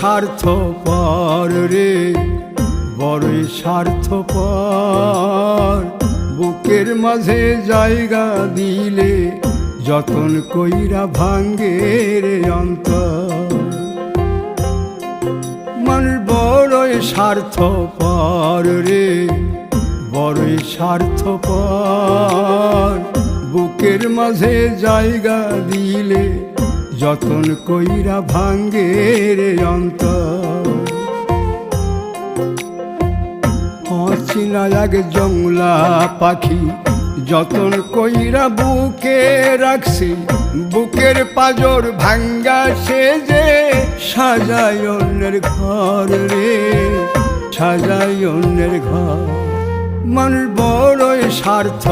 স্বার্থপর রে, বড়ই স্বার্থপর। বুকের মাঝে জায়গা দিলে যতন কইরা ভাঙ্গে রে অন্তর। মানুষ বড়ই স্বার্থপর রে, বড়ই স্বার্থপর। বুকের মাঝে জায়গা দিলে যতন কইরা ভাঙ্গে রে অন্তর। অচিনা এক জংলা পাখি যতন কইরা বুকে রাখছি, বুকের পাজর ভাঙ্গা সে যে সাজায় অন্যের ঘর রে, সাজায় অন্যের ঘর। মানুষ বড়ই স্বার্থ